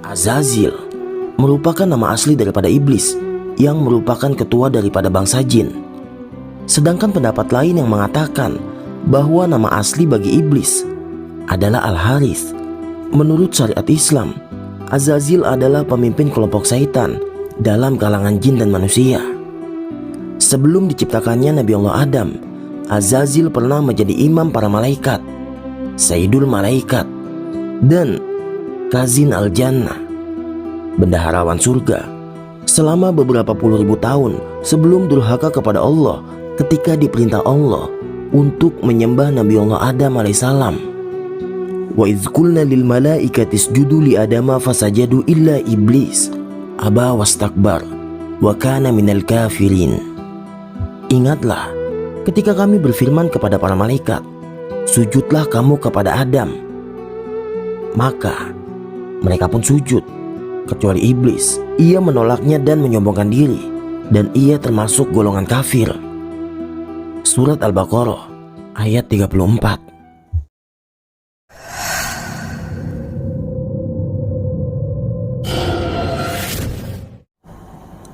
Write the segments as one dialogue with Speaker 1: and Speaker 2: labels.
Speaker 1: Azazil merupakan nama asli daripada iblis yang merupakan ketua daripada bangsa jin. Sedangkan pendapat lain yang mengatakan bahwa nama asli bagi iblis adalah Al-Harith. Menurut syariat Islam, Azazil adalah pemimpin kelompok syaitan dalam kalangan jin dan manusia. Sebelum diciptakannya Nabi Allah Adam, Azazil pernah menjadi imam para malaikat, Sayyidul Malaikat, dan Khazin Al-Jannah, bendaharawan surga, selama beberapa puluh ribu tahun sebelum durhaka kepada Allah ketika diperintah Allah untuk menyembah Nabi Allah Adam alaihissalam. Wa idz qulna lil malaikati isjudu li adama fasajadu illa iblis aba wastakbar wa kana minal kafirin. Ingatlah ketika kami berfirman kepada para malaikat, sujudlah kamu kepada Adam. Maka mereka pun sujud, kecuali iblis. Ia menolaknya dan menyombongkan diri, dan ia termasuk golongan kafir. Surat Al-Baqarah ayat 34.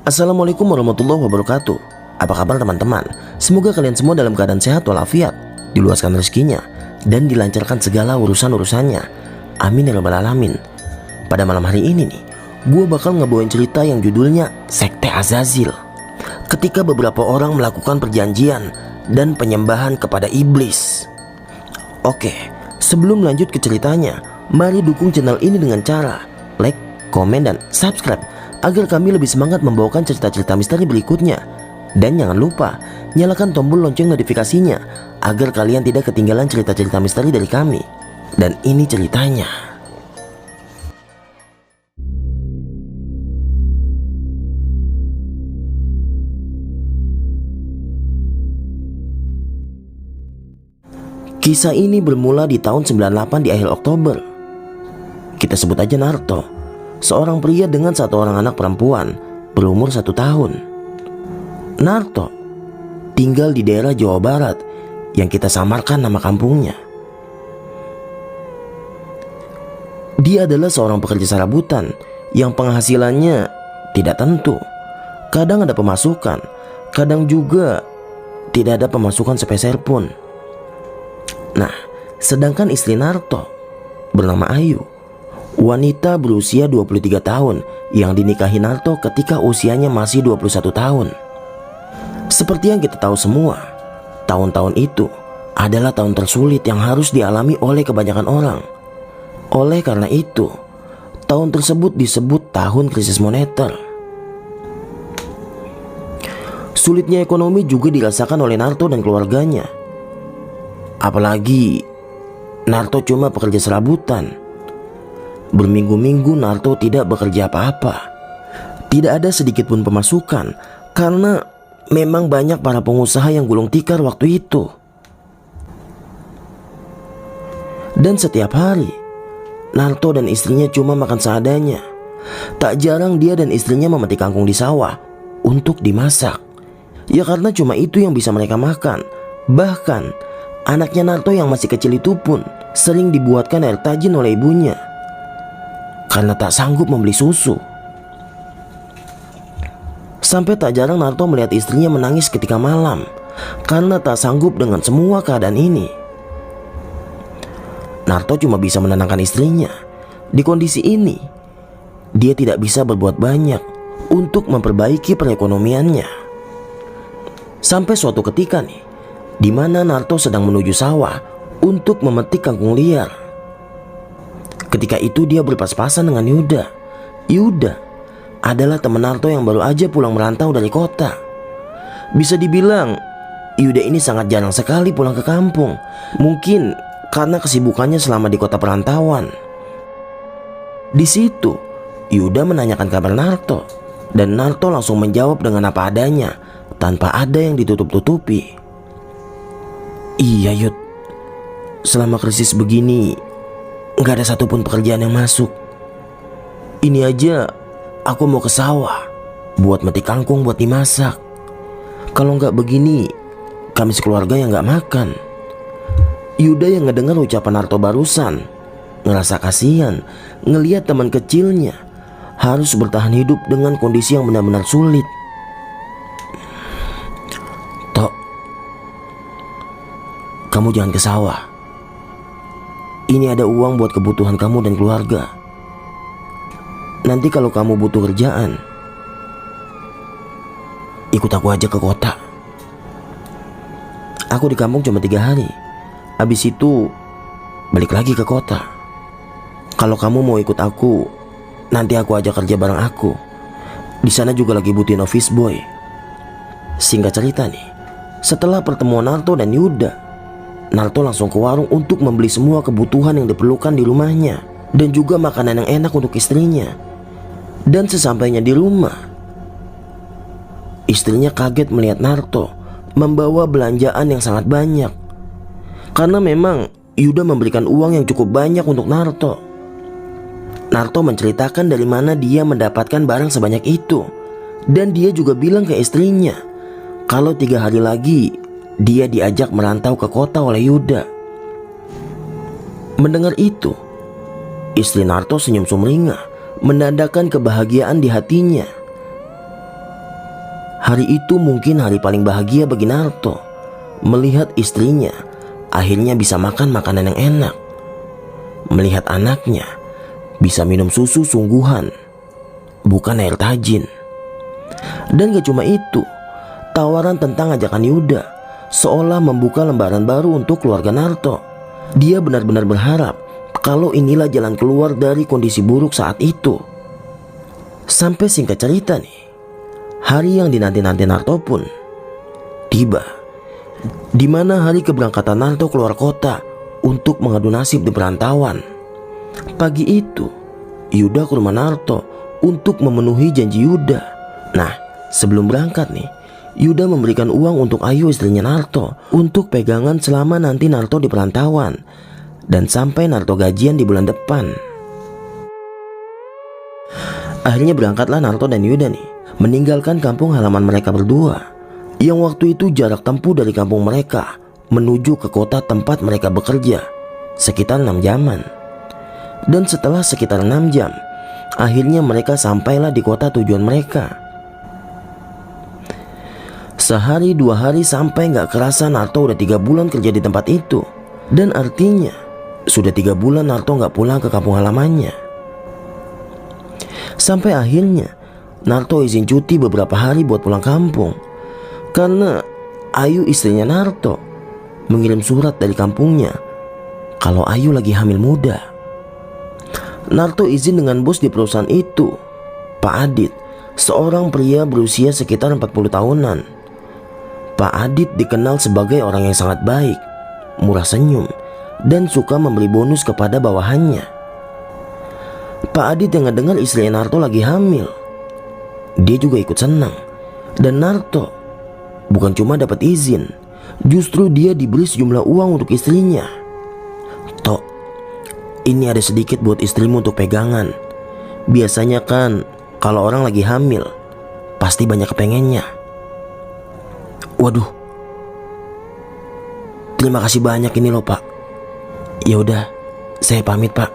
Speaker 1: Assalamualaikum warahmatullahi wabarakatuh. Apa kabar teman-teman? Semoga kalian semua dalam keadaan sehat walafiat, diluaskan rezekinya, dan dilancarkan segala urusan-urusannya. Amin ya rabbal alamin. Pada malam hari ini nih, gue bakal ngebawain cerita yang judulnya Sekte Azazil. Ketika beberapa orang melakukan perjanjian dan penyembahan kepada iblis. Oke, sebelum lanjut ke ceritanya, mari dukung channel ini dengan cara like, komen, dan subscribe agar kami lebih semangat membawakan cerita-cerita misteri berikutnya. Dan jangan lupa nyalakan tombol lonceng notifikasinya agar kalian tidak ketinggalan cerita-cerita misteri dari kami. Dan ini ceritanya. Kisah ini bermula di tahun 98 di akhir Oktober. Kita sebut aja Narto, seorang pria dengan satu orang anak perempuan berumur 1 tahun. Narto tinggal di daerah Jawa Barat yang kita samarkan nama kampungnya. Dia adalah seorang pekerja serabutan yang penghasilannya tidak tentu. Kadang ada pemasukan, kadang juga tidak ada pemasukan sepeser pun. Nah, sedangkan istri Narto bernama Ayu, wanita berusia 23 tahun yang dinikahi Narto ketika usianya masih 21 tahun. Seperti yang kita tahu semua, tahun-tahun itu adalah tahun tersulit yang harus dialami oleh kebanyakan orang. Oleh karena itu, tahun tersebut disebut tahun krisis moneter. Sulitnya ekonomi juga dirasakan oleh Narto dan keluarganya. Apalagi Narto cuma pekerja serabutan. Berminggu-minggu Narto tidak bekerja apa-apa. Tidak ada sedikit pun pemasukan karena memang banyak para pengusaha yang gulung tikar waktu itu. Dan setiap hari Narto dan istrinya cuma makan seadanya. Tak jarang dia dan istrinya memetik kangkung di sawah untuk dimasak. Ya karena cuma itu yang bisa mereka makan. Bahkan anaknya Narto yang masih kecil itu pun sering dibuatkan air tajin oleh ibunya karena tak sanggup membeli susu. Sampai tak jarang Narto melihat istrinya menangis ketika malam karena tak sanggup dengan semua keadaan ini. Narto cuma bisa menenangkan istrinya. Di kondisi ini, dia tidak bisa berbuat banyak untuk memperbaiki perekonomiannya. Sampai suatu ketika nih, di mana Narto sedang menuju sawah untuk memetik kangkung liar. Ketika itu dia berpas-pasan dengan Yuda. Yuda adalah teman Narto yang baru aja pulang merantau dari kota. Bisa dibilang Yuda ini sangat jarang sekali pulang ke kampung. Mungkin karena kesibukannya selama di kota perantauan. Di situ Yuda menanyakan kabar Narto, dan Narto langsung menjawab dengan apa adanya tanpa ada yang ditutup-tutupi. Iya Yud, selama krisis begini gak ada satupun pekerjaan yang masuk. Ini aja aku mau ke sawah buat metik kangkung buat dimasak. Kalau gak begini, kami sekeluarga yang gak makan. Yuda yang ngedengar ucapan Narto barusan ngerasa kasihan ngelihat teman kecilnya harus bertahan hidup dengan kondisi yang benar-benar sulit. Tok, kamu jangan ke sawah. Ini ada uang buat kebutuhan kamu dan keluarga. Nanti kalau kamu butuh kerjaan, ikut aku aja ke kota. Aku di kampung cuma 3 hari. Habis itu balik lagi ke kota. Kalau kamu mau ikut aku, nanti aku ajak kerja bareng aku. Di sana juga lagi butuhin office boy. Singkat cerita nih, setelah pertemuan Narto dan Yuda, Narto langsung ke warung untuk membeli semua kebutuhan yang diperlukan di rumahnya dan juga makanan yang enak untuk istrinya. Dan sesampainya di rumah, istrinya kaget melihat Narto membawa belanjaan yang sangat banyak. Karena memang Yuda memberikan uang yang cukup banyak untuk Narto. Narto menceritakan dari mana dia mendapatkan barang sebanyak itu. Dan dia juga bilang ke istrinya kalau 3 hari lagi dia diajak merantau ke kota oleh Yuda. Mendengar itu, istri Narto senyum sumringah, menandakan kebahagiaan di hatinya. Hari itu mungkin hari paling bahagia bagi Narto, melihat istrinya akhirnya bisa makan makanan yang enak, melihat anaknya bisa minum susu sungguhan, bukan air tajin. Dan gak cuma itu, tawaran tentang ajakan Yuda seolah membuka lembaran baru untuk keluarga Narto. Dia benar-benar berharap kalau inilah jalan keluar dari kondisi buruk saat itu. Sampai singkat cerita nih, hari yang dinanti-nanti Narto pun tiba, di mana hari keberangkatan Narto keluar kota untuk mengadu nasib di perantauan. Pagi itu, Yuda ke rumah Narto untuk memenuhi janji Yuda. Nah, sebelum berangkat nih, Yuda memberikan uang untuk Ayu istrinya Narto untuk pegangan selama nanti Narto di perantauan dan sampai Narto gajian di bulan depan. Akhirnya berangkatlah Narto dan Yuda nih, meninggalkan kampung halaman mereka berdua, yang waktu itu jarak tempuh dari kampung mereka menuju ke kota tempat mereka bekerja sekitar 6 jaman. Dan setelah sekitar 6 jam, akhirnya mereka sampailah di kota tujuan mereka. Sehari 2 hari sampai gak kerasa Narto udah 3 bulan kerja di tempat itu. Dan artinya sudah 3 bulan Narto gak pulang ke kampung halamannya. Sampai akhirnya Narto izin cuti beberapa hari buat pulang kampung, karena Ayu istrinya Narto mengirim surat dari kampungnya kalau Ayu lagi hamil muda. Narto izin dengan bos di perusahaan itu, Pak Adit, seorang pria berusia sekitar 40 tahunan. Pak Adit dikenal sebagai orang yang sangat baik, murah senyum, dan suka memberi bonus kepada bawahannya. Pak Adit yang ngedengar istrinya Narto lagi hamil, dia juga ikut senang. Dan Narto bukan cuma dapat izin, justru dia diberi sejumlah uang untuk istrinya. Tok, ini ada sedikit buat istrimu untuk pegangan. Biasanya kan kalau orang lagi hamil pasti banyak kepengennya. Waduh, terima kasih banyak ini loh Pak. Ya udah, saya pamit Pak.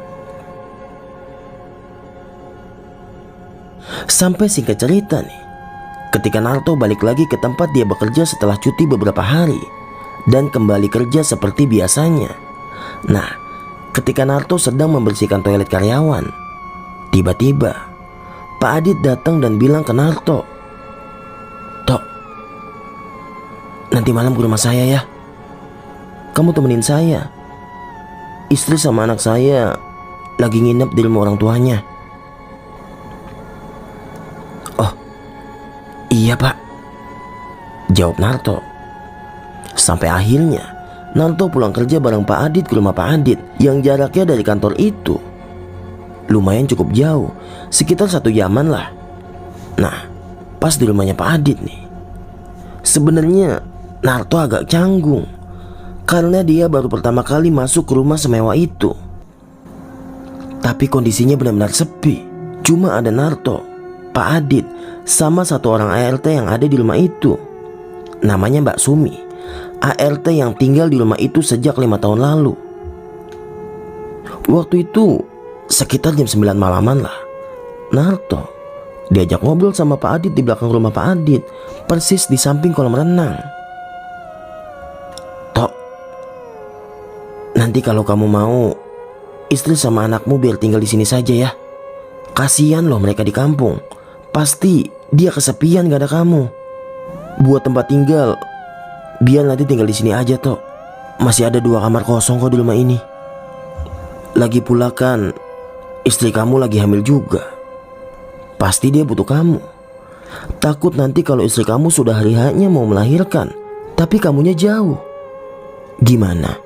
Speaker 1: Sampai singkat cerita nih, ketika Narto balik lagi ke tempat dia bekerja setelah cuti beberapa hari dan kembali kerja seperti biasanya. Nah, ketika Narto sedang membersihkan toilet karyawan, tiba-tiba Pak Adit datang dan bilang ke Narto, "Tok, nanti malam ke rumah saya ya. Kamu temenin saya. Istri sama anak saya lagi nginep di rumah orang tuanya." "Oh, iya Pak," jawab Narto. Sampai akhirnya Narto pulang kerja bareng Pak Adit ke rumah Pak Adit yang jaraknya dari kantor itu lumayan cukup jauh, sekitar 1 jaman lah. Nah, pas di rumahnya Pak Adit nih, sebenarnya Narto agak canggung karena dia baru pertama kali masuk ke rumah semewah itu. Tapi kondisinya benar-benar sepi. Cuma ada Narto, Pak Adit, sama 1 orang ART yang ada di rumah itu. Namanya Mbak Sumi, ART yang tinggal di rumah itu sejak 5 tahun lalu. Waktu itu sekitar jam 9 malaman lah. Naruto diajak ngobrol sama Pak Adit di belakang rumah Pak Adit, persis di samping kolam renang. Tok, nanti kalau kamu mau, istri sama anakmu biar tinggal di sini saja ya. Kasihan loh mereka di kampung. Pasti dia kesepian gak ada kamu. Buat tempat tinggal, biar nanti tinggal di sini aja Tok. Masih ada 2 kamar kosong kok di rumah ini. Lagi pula kan istri kamu lagi hamil juga. Pasti dia butuh kamu. Takut nanti kalau istri kamu sudah hari haknya mau melahirkan, tapi kamunya jauh. Gimana?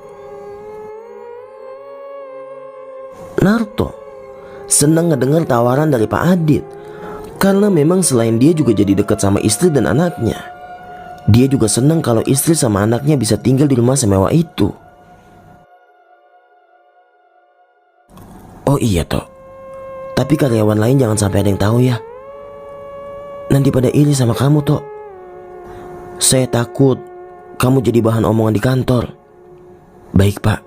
Speaker 1: Naruto senang ngedengar tawaran dari Pak Adit, karena memang selain dia juga jadi dekat sama istri dan anaknya. Dia juga senang kalau istri sama anaknya bisa tinggal di rumah semewah itu. Oh iya Tok, tapi karyawan lain jangan sampai ada yang tahu ya. Nanti pada iri sama kamu Tok. Saya takut kamu jadi bahan omongan di kantor. Baik Pak,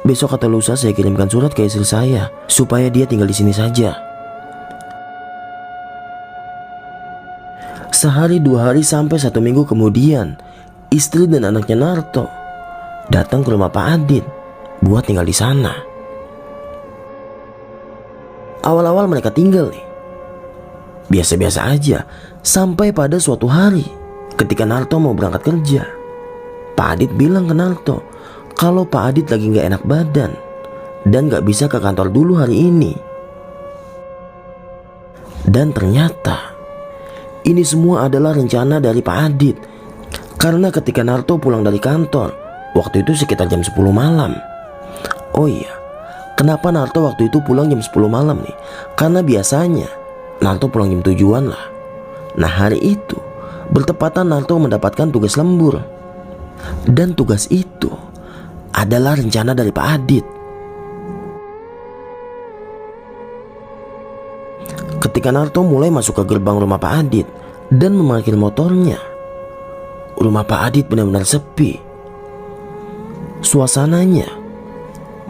Speaker 1: besok atau lusa saya kirimkan surat ke istri saya supaya dia tinggal di sini saja. Sehari 2 hari sampai 1 minggu kemudian, istri dan anaknya Naruto datang ke rumah Pak Adit buat tinggal di sana. Awal-awal mereka tinggal nih biasa-biasa aja, sampai pada suatu hari ketika Naruto mau berangkat kerja, Pak Adit bilang ke Naruto kalau Pak Adit lagi gak enak badan dan gak bisa ke kantor dulu hari ini. Dan ternyata ini semua adalah rencana dari Pak Adit. Karena ketika Naruto pulang dari kantor, waktu itu sekitar jam 10 malam. Oh iya, kenapa Naruto waktu itu pulang jam 10 malam nih? Karena biasanya Naruto pulang jam 7-an lah. Nah hari itu bertepatan Naruto mendapatkan tugas lembur. Dan tugas itu adalah rencana dari Pak Adit. Ketika Naruto mulai masuk ke gerbang rumah Pak Adit dan memarkir motornya, rumah Pak Adit benar-benar sepi. Suasananya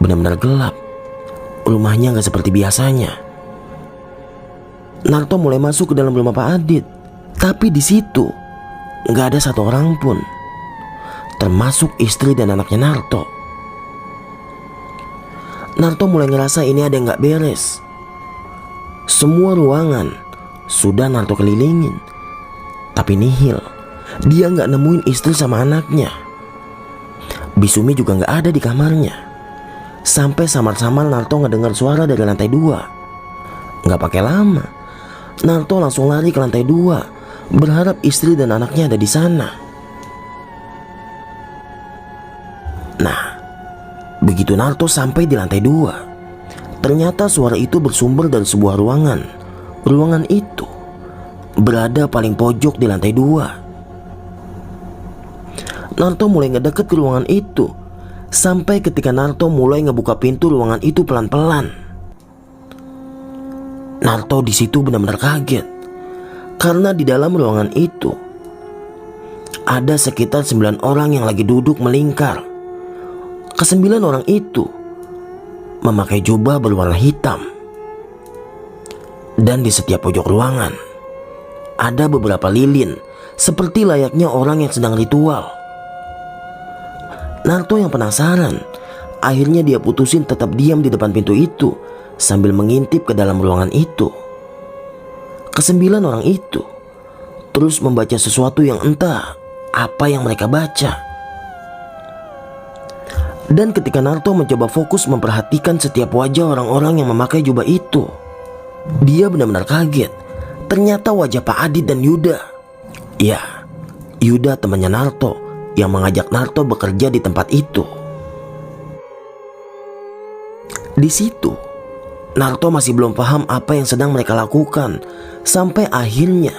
Speaker 1: benar-benar gelap. Rumahnya gak seperti biasanya. Naruto mulai masuk ke dalam rumah Pak Adit, tapi di situ gak ada satu orang pun, termasuk istri dan anaknya Naruto. Naruto mulai ngerasa ini ada yang gak beres. Semua ruangan sudah Naruto kelilingin, tapi nihil. Dia gak nemuin istri sama anaknya. Bisumi juga gak ada di kamarnya. Sampai samar-samar Naruto ngedengar suara dari lantai 2. Gak pakai lama, Naruto langsung lari ke lantai 2, berharap istri dan anaknya ada di sana. Nah, begitu Naruto sampai di lantai 2, ternyata suara itu bersumber dari sebuah ruangan. Ruangan itu berada paling pojok di lantai 2. Naruto mulai ngedeket ke ruangan itu, sampai ketika Naruto mulai ngebuka pintu ruangan itu pelan-pelan. Naruto di situ benar-benar kaget, karena di dalam ruangan itu ada sekitar 9 orang yang lagi duduk melingkar. Ke-9 orang itu memakai jubah berwarna hitam. Dan di setiap pojok ruangan ada beberapa lilin, seperti layaknya orang yang sedang ritual. Naruto yang penasaran, akhirnya dia putusin tetap diam di depan pintu itu sambil mengintip ke dalam ruangan itu. Ke-9 orang itu terus membaca sesuatu yang entah apa yang mereka baca. Dan ketika Naruto mencoba fokus memperhatikan setiap wajah orang-orang yang memakai jubah itu, dia benar-benar kaget. Ternyata wajah Pak Adit dan Yuda. Ya, Yuda temannya Naruto yang mengajak Naruto bekerja di tempat itu. Di situ, Naruto masih belum paham apa yang sedang mereka lakukan. Sampai akhirnya,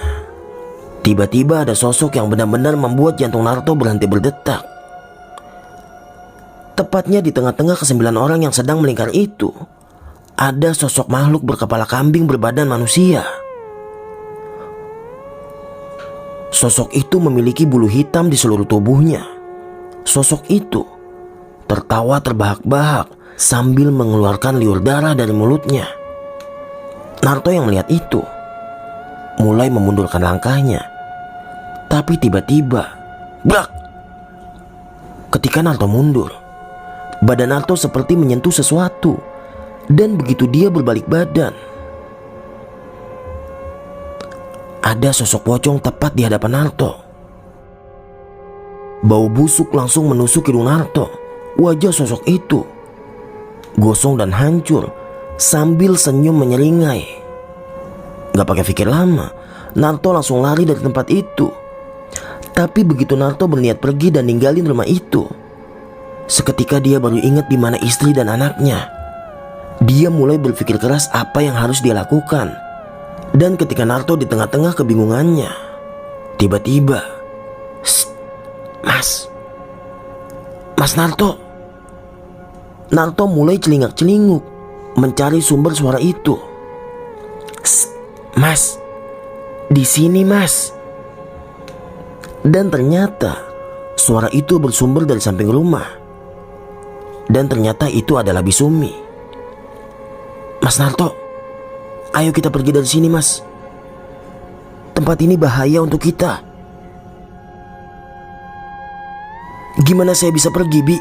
Speaker 1: tiba-tiba ada sosok yang benar-benar membuat jantung Naruto berhenti berdetak. Tepatnya di tengah-tengah ke-9 orang yang sedang melingkar itu, ada sosok makhluk berkepala kambing berbadan manusia. Sosok itu memiliki bulu hitam di seluruh tubuhnya. Sosok itu tertawa terbahak-bahak sambil mengeluarkan liur darah dari mulutnya. Naruto yang melihat itu mulai memundurkan langkahnya. Tapi tiba-tiba, brak! Ketika Naruto mundur, badan Naruto seperti menyentuh sesuatu. Dan begitu dia berbalik badan, ada sosok pocong tepat di hadapan Naruto. Bau busuk langsung menusuk hidung Naruto. Wajah sosok itu gosong dan hancur sambil senyum menyeringai. Gak pakai pikir lama, Naruto langsung lari dari tempat itu. Tapi begitu Naruto berniat pergi dan ninggalin rumah itu, seketika dia baru ingat di mana istri dan anaknya. Dia mulai berpikir keras apa yang harus dia lakukan. Dan ketika Naruto di tengah-tengah kebingungannya, tiba-tiba, Mas Naruto. Naruto mulai celingak-celinguk mencari sumber suara itu. Mas, di sini Mas. Dan ternyata suara itu bersumber dari samping rumah. Dan ternyata itu adalah Bisumi. Mas Naruto, ayo kita pergi dari sini Mas. Tempat ini bahaya untuk kita. Gimana saya bisa pergi, Bi?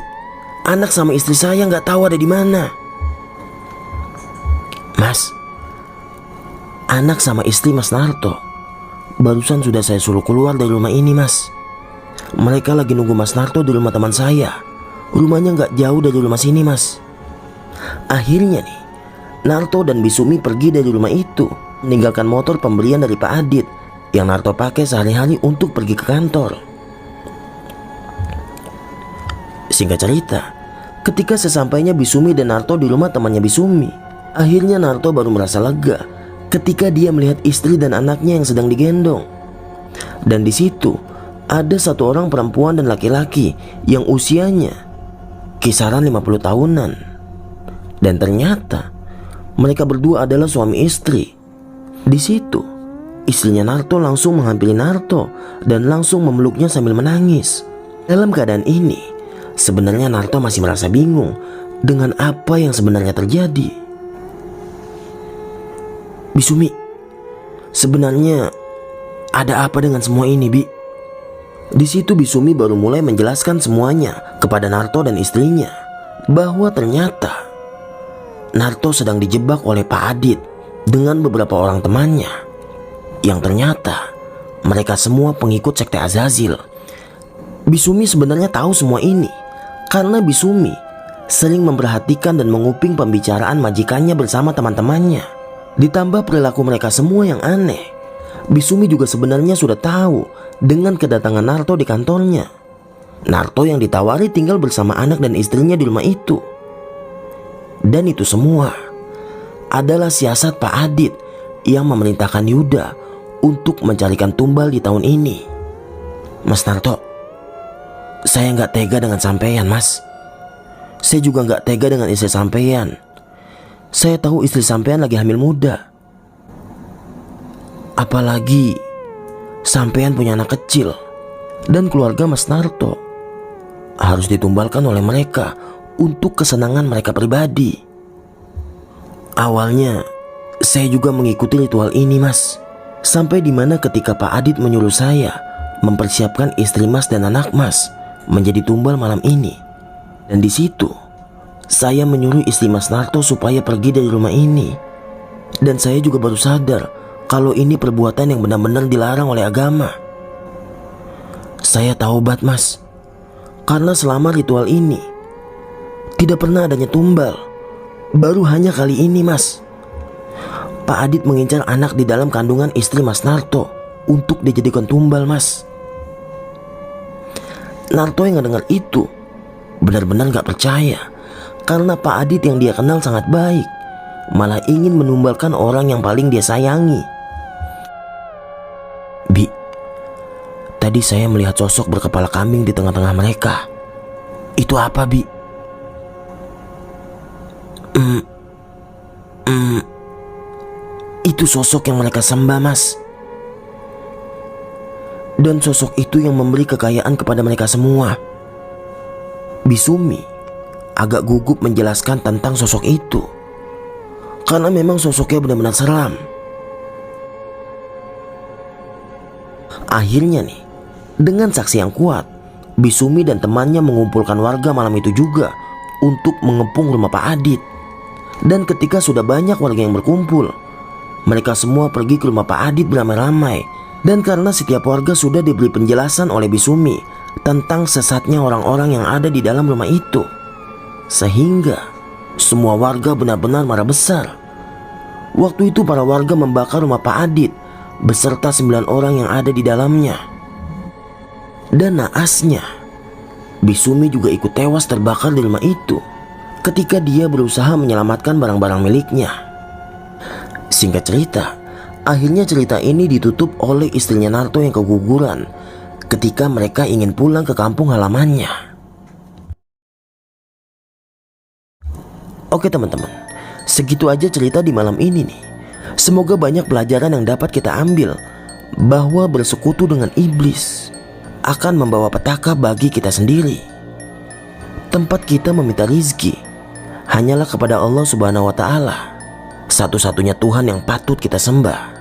Speaker 1: Anak sama istri saya nggak tahu ada di mana. Mas, anak sama istri Mas Naruto barusan sudah saya suruh keluar dari rumah ini Mas. Mereka lagi nunggu Mas Naruto di rumah teman saya. Rumahnya nggak jauh dari rumah sini Mas. Akhirnya nih, Naruto dan Bisumi pergi dari rumah itu, meninggalkan motor pemberian dari Pak Adit yang Naruto pakai sehari-hari untuk pergi ke kantor. Singkat cerita, ketika sesampainya Bisumi dan Naruto di rumah temannya Bisumi, akhirnya Naruto baru merasa lega ketika dia melihat istri dan anaknya yang sedang digendong. Dan di situ ada satu orang perempuan dan laki-laki yang usianya kisaran 50 tahunan. Dan ternyata mereka berdua adalah suami istri. Di situ, istrinya Naruto langsung menghampiri Naruto dan langsung memeluknya sambil menangis. Dalam keadaan ini, sebenarnya Naruto masih merasa bingung dengan apa yang sebenarnya terjadi. Bisumi, sebenarnya ada apa dengan semua ini, Bi? Di situ Bisumi baru mulai menjelaskan semuanya kepada Naruto dan istrinya, bahwa ternyata Naruto sedang dijebak oleh Pak Adit dengan beberapa orang temannya, yang ternyata mereka semua pengikut sekte Azazel. Bisumi sebenarnya tahu semua ini karena Bisumi sering memperhatikan dan menguping pembicaraan majikannya bersama teman-temannya. Ditambah perilaku mereka semua yang aneh, Bisumi juga sebenarnya sudah tahu dengan kedatangan Naruto di kantornya. Naruto yang ditawari tinggal bersama anak dan istrinya di rumah itu. Dan itu semua adalah siasat Pak Adit yang memerintahkan Yuda untuk mencarikan tumbal di tahun ini. Mas Naruto, saya nggak tega dengan sampean Mas. Saya juga nggak tega dengan istri sampean. Saya tahu istri sampean lagi hamil muda. Apalagi sampean punya anak kecil. Dan keluarga Mas Naruto harus ditumbalkan oleh mereka untuk kesenangan mereka pribadi. Awalnya saya juga mengikuti ritual ini Mas, sampai dimana ketika Pak Adit menyuruh saya mempersiapkan istri Mas dan anak Mas menjadi tumbal malam ini. Dan di situ saya menyuruh istri Mas Naruto supaya pergi dari rumah ini. Dan saya juga baru sadar kalau ini perbuatan yang benar-benar dilarang oleh agama. Saya taubat Mas, karena selama ritual ini tidak pernah adanya tumbal. Baru hanya kali ini Mas, Pak Adit mengincar anak di dalam kandungan istri Mas Naruto untuk dijadikan tumbal Mas. Naruto yang dengar itu benar-benar gak percaya, karena Pak Adit yang dia kenal sangat baik malah ingin menumbalkan orang yang paling dia sayangi. Bi, tadi saya melihat sosok berkepala kambing di tengah-tengah mereka. Itu apa Bi? Itu sosok yang mereka sembah Mas. Dan sosok itu yang memberi kekayaan kepada mereka semua. Bisumi agak gugup menjelaskan tentang sosok itu, karena memang sosoknya benar-benar seram. Akhirnya nih, dengan saksi yang kuat, Bisumi dan temannya mengumpulkan warga malam itu juga untuk mengepung rumah Pak Adit. Dan ketika sudah banyak warga yang berkumpul, mereka semua pergi ke rumah Pak Adit beramai-ramai. Dan karena setiap warga sudah diberi penjelasan oleh Bisumi tentang sesatnya orang-orang yang ada di dalam rumah itu, sehingga semua warga benar-benar marah besar. Waktu itu para warga membakar rumah Pak Adit beserta 9 orang yang ada di dalamnya. Dan naasnya, Bisumi juga ikut tewas terbakar di rumah itu ketika dia berusaha menyelamatkan barang-barang miliknya. Singkat cerita, akhirnya cerita ini ditutup oleh istrinya Narto yang keguguran ketika mereka ingin pulang ke kampung halamannya. Oke teman-teman, segitu aja cerita di malam ini nih. Semoga banyak pelajaran yang dapat kita ambil bahwa bersekutu dengan iblis akan membawa petaka bagi kita sendiri. Tempat kita meminta rizki hanyalah kepada Allah Subhanahu wa Ta'ala, satu-satunya Tuhan yang patut kita sembah.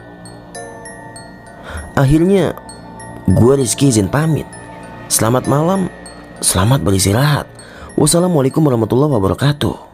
Speaker 1: Akhirnya, gue Rizky izin pamit. Selamat malam, selamat beristirahat. Wassalamualaikum warahmatullahi wabarakatuh.